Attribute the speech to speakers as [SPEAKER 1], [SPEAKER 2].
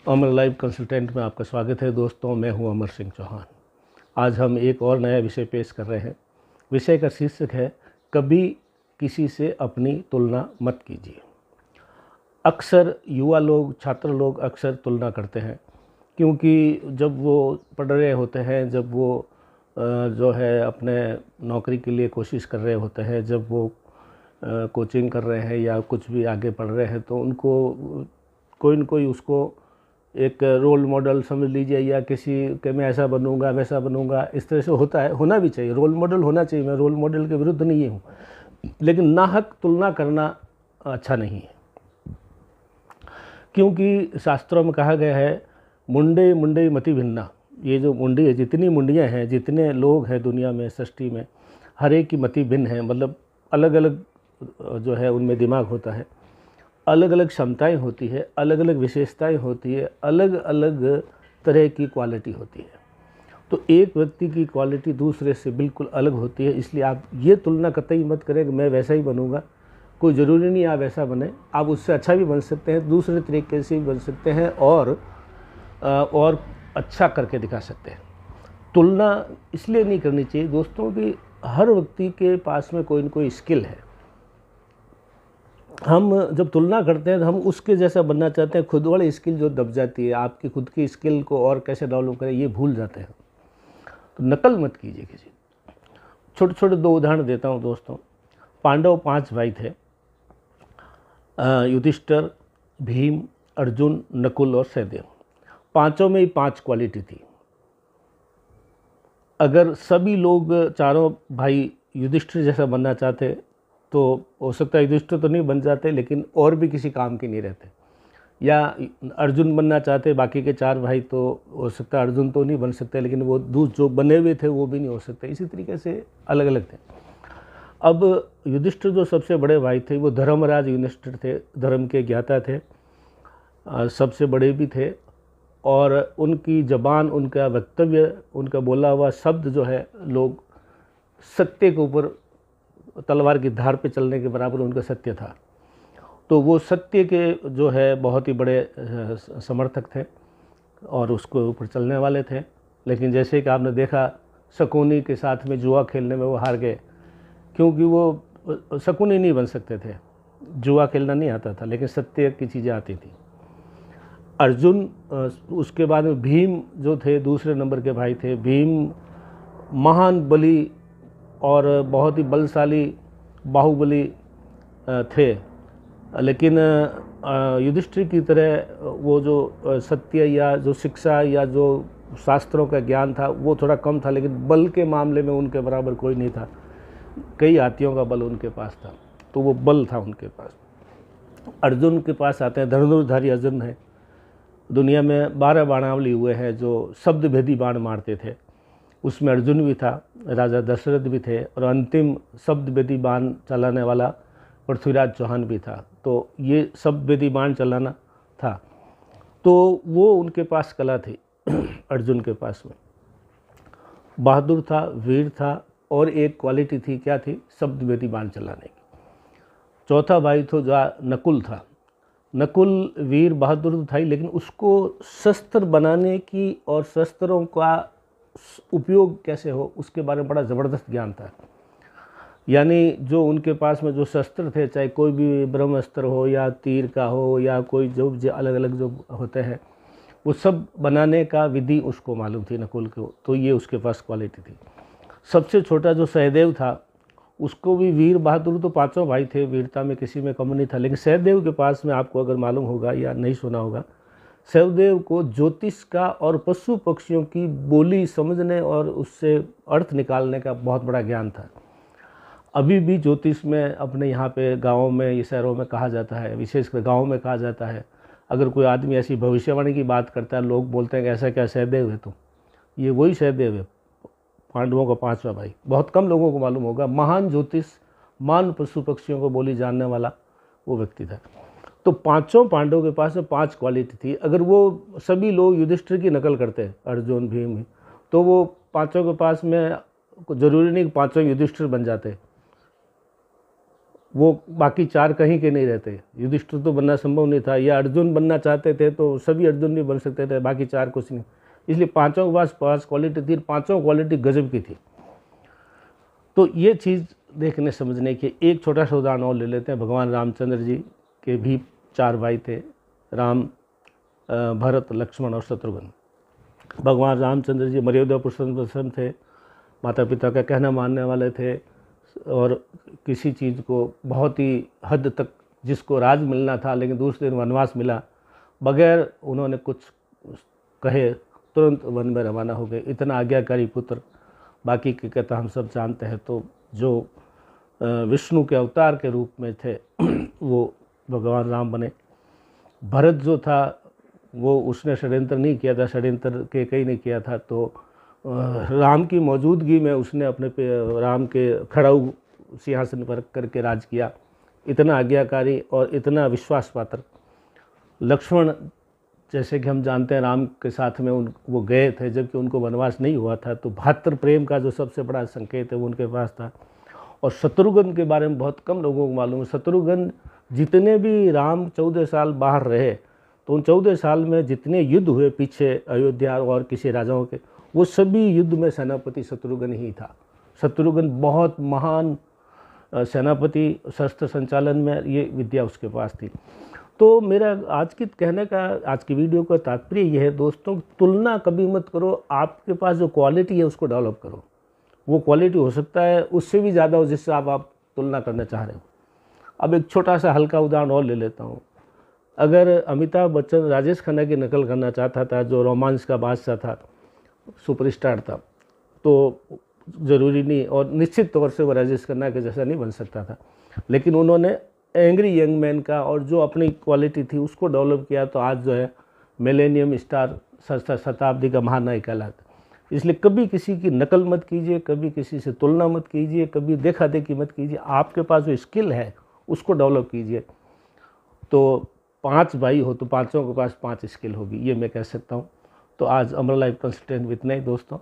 [SPEAKER 1] अमर live consultant में आपका स्वागत है दोस्तों। मैं हूं अमर सिंह चौहान। आज हम एक और नया विषय पेश कर रहे हैं। विषय का शीर्षक है कभी किसी से अपनी तुलना मत कीजिए। अक्सर युवा लोग, छात्र लोग अक्सर तुलना करते हैं, क्योंकि जब वो पढ़ रहे होते हैं, जब वो जो है अपने नौकरी के लिए कोशिश कर रहे होते हैं, जब वो कोचिंग कर रहे हैं या कुछ भी आगे पढ़ रहे हैं, तो उनको कोई न कोई उसको एक रोल मॉडल समझ लीजिए, या किसी के मैं ऐसा बनूंगा वैसा बनूंगा, इस तरह से होता है। होना भी चाहिए, रोल मॉडल होना चाहिए, मैं रोल मॉडल के विरुद्ध नहीं हूँ, लेकिन नाहक तुलना करना अच्छा नहीं है। क्योंकि शास्त्रों में कहा गया है मुंडे मुंडे मति भिन्ना। ये जो मुंडी है, जितनी मुंडियाँ हैं, जितने लोग हैं दुनिया में, सृष्टि में, हर एक की मति भिन्न है। मतलब अलग अलग जो है उनमें दिमाग होता है, अलग अलग क्षमताएं होती है, अलग अलग विशेषताएं होती है, अलग अलग तरह की क्वालिटी होती है। तो एक व्यक्ति की क्वालिटी दूसरे से बिल्कुल अलग होती है। इसलिए आप ये तुलना कतई मत करें कि मैं वैसा ही बनूंगा। कोई ज़रूरी नहीं आप वैसा बने, आप उससे अच्छा भी बन सकते हैं, दूसरे तरीके से भी बन सकते हैं, और अच्छा करके दिखा सकते हैं। तुलना इसलिए नहीं करनी चाहिए दोस्तों कि हर व्यक्ति के पास में कोई न कोई स्किल है। हम जब तुलना करते हैं तो हम उसके जैसा बनना चाहते हैं, खुद वाली स्किल जो दब जाती है, आपकी खुद की स्किल को और कैसे डेवलप करें ये भूल जाते हैं। तो नकल मत कीजिए किसी। छोटे छोटे दो उदाहरण देता हूँ दोस्तों। पांडव 5 भाई थे, युधिष्ठिर, भीम, अर्जुन, नकुल और सहदेव। पांचों में ही 5 क्वालिटी थी। अगर सभी लोग, चारों भाई युधिष्ठिर जैसा बनना चाहते तो हो सकता है युधिष्ठिर तो नहीं बन जाते, लेकिन और भी किसी काम के नहीं रहते। या अर्जुन बनना चाहते बाकी के 4 भाई, तो हो सकता है अर्जुन तो नहीं बन सकते, लेकिन वो जो बने हुए थे वो भी नहीं हो सकते। इसी तरीके से अलग अलग थे। अब युधिष्ठिर जो सबसे बड़े भाई थे वो धर्मराज युधिष्ठिर थे, धर्म के ज्ञाता थे, सबसे बड़े भी थे, और उनकी ज़बान, उनका वक्तव्य, उनका बोला हुआ शब्द जो है, लोग सत्य के ऊपर तलवार की धार पे चलने के बराबर उनका सत्य था। तो वो सत्य के जो है बहुत ही बड़े समर्थक थे और उसके ऊपर चलने वाले थे। लेकिन जैसे कि आपने देखा, शकुनी के साथ में जुआ खेलने में वो हार गए, क्योंकि वो शकुनी नहीं बन सकते थे, जुआ खेलना नहीं आता था, लेकिन सत्य की चीज़ें आती थी। अर्जुन, उसके बाद में भीम जो थे, दूसरे नंबर के भाई थे। भीम महान बली और बहुत ही बलशाली, बाहुबली थे, लेकिन युधिष्ठिर की तरह वो जो सत्य या जो शिक्षा या जो शास्त्रों का ज्ञान था वो थोड़ा कम था, लेकिन बल के मामले में उनके बराबर कोई नहीं था। कई हाथियों का बल उनके पास था, तो वो बल था उनके पास। अर्जुन के पास आते हैं, धनुर्धारी अर्जुन है। दुनिया में 12 बाणावली हुए हैं जो शब्द भेदी बाण मारते थे, उसमें अर्जुन भी था, राजा दशरथ भी थे, और अंतिम शब्द भेदी बाण चलाने वाला पृथ्वीराज चौहान भी था। तो ये शब्द भेदी बाण चलाना था, तो वो उनके पास कला थी। अर्जुन के पास में बहादुर था, वीर था, और एक क्वालिटी थी, क्या थी? शब्द भेदी बाण चलाने की। चौथा भाई तो जो नकुल था। नकुल वीर बहादुर तो था ही, लेकिन उसको शस्त्र बनाने की और शस्त्रों का उपयोग कैसे हो उसके बारे में बड़ा ज़बरदस्त ज्ञान था। यानी जो उनके पास में जो शस्त्र थे, चाहे कोई भी ब्रह्मास्त्र हो या तीर का हो या कोई जो अलग अलग जो होते हैं, वो सब बनाने का विधि उसको मालूम थी नकुल को। तो ये उसके पास क्वालिटी थी। सबसे छोटा जो सहदेव था, उसको भी वीर बहादुर, तो 5 भाई थे, वीरता में किसी में कम नहीं था, लेकिन सहदेव के पास में, आपको अगर मालूम होगा या नहीं सुना होगा, सहदेव को ज्योतिष का और पशु पक्षियों की बोली समझने और उससे अर्थ निकालने का बहुत बड़ा ज्ञान था। अभी भी ज्योतिष में अपने यहाँ पे गाँवों में, ये शहरों में कहा जाता है, विशेषकर गाँव में कहा जाता है, अगर कोई आदमी ऐसी भविष्यवाणी की बात करता है, लोग बोलते हैं कि ऐसा क्या सहदेव है तुम? ये वही सहदेव है, पांडवों का 5वां भाई। बहुत कम लोगों को मालूम होगा। महान ज्योतिष, मान पशु पक्षियों को बोली जानने वाला वो व्यक्ति था। तो 5 पांडवों के पास में 5 क्वालिटी थी। अगर वो सभी लोग युधिष्ठिर की नकल करते, अर्जुन, भीम, तो वो 5 के पास में, ज़रूरी नहीं कि 5 युधिष्ठिर बन जाते। वो बाकी 4 कहीं के नहीं रहते। युधिष्ठिर तो बनना संभव नहीं था, या अर्जुन बनना चाहते थे तो सभी अर्जुन नहीं बन सकते थे, बाकी 4 कुछ नहीं। इसलिए पाँचों के पास 5 क्वालिटी थी, पाँचों क्वालिटी गजब की थी। तो ये चीज़ देखने समझने की। एक छोटा सा उदाहरण और ले लेते हैं। भगवान रामचंद्र जी के भी 4 भाई थे, राम, भरत, लक्ष्मण और शत्रुघ्न। भगवान रामचंद्र जी मर्यादा पुरुषोत्तम थे, माता पिता का कहना मानने वाले थे, और किसी चीज़ को बहुत ही हद तक, जिसको राज मिलना था लेकिन दूसरे दिन वनवास मिला, बगैर उन्होंने कुछ कहे तुरंत वन में रवाना हो गए। इतना आज्ञाकारी पुत्र। बाकी की कथा हम सब जानते हैं। तो जो विष्णु के अवतार के रूप में थे वो भगवान राम बने। भरत जो था वो उसने षड्यंत्र नहीं किया था, षड्यंत्र के कहीं नहीं किया था। तो राम की मौजूदगी में उसने अपने पे राम के खड़ाऊ सिंहासन पर करके राज किया। इतना आज्ञाकारी और इतना विश्वास पात्र। लक्ष्मण जैसे कि हम जानते हैं राम के साथ में वो गए थे जबकि उनको वनवास नहीं हुआ था, तो भातृ प्रेम का जो सबसे बड़ा संकेत है वो उनके पास था। और शत्रुघ्न के बारे में बहुत कम लोगों को मालूम है। शत्रुघ्न जितने भी राम 14 साल बाहर रहे, तो उन 14 साल में जितने युद्ध हुए पीछे अयोध्या और किसी राजाओं के, वो सभी युद्ध में सेनापति शत्रुघ्न ही था। शत्रुघ्न बहुत महान सेनापति, शस्त्र संचालन में ये विद्या उसके पास थी। तो मेरा आज की वीडियो का तात्पर्य यह है दोस्तों, तुलना कभी मत करो। आपके पास जो क्वालिटी है उसको डेवलप करो। वो क्वालिटी हो सकता है उससे भी ज़्यादा हो जिससे आप तुलना करना चाह रहे हो। अब एक छोटा सा हल्का उदाहरण और ले लेता हूँ। अगर अमिताभ बच्चन राजेश खन्ना की नकल करना चाहता था, जो रोमांस का बादशाह था, सुपरस्टार था, तो ज़रूरी नहीं और निश्चित तौर से वो राजेश खन्ना के जैसा नहीं बन सकता था। लेकिन उन्होंने एंग्री यंग मैन का और जो अपनी क्वालिटी थी उसको डेवलप किया, तो आज जो है मिलेनियम स्टार, शताब्दी का महानायक कहलाता। इसलिए कभी किसी की नकल मत कीजिए, कभी किसी से तुलना मत कीजिए, कभी देखा देखी मत कीजिए। आपके पास जो स्किल है उसको डेवलप कीजिए। तो 5 भाई हो तो पाँचों के पास 5 स्किल होगी, ये मैं कह सकता हूँ। तो आज अमर लाइफ कंसल्टेंट इतना ही दोस्तों।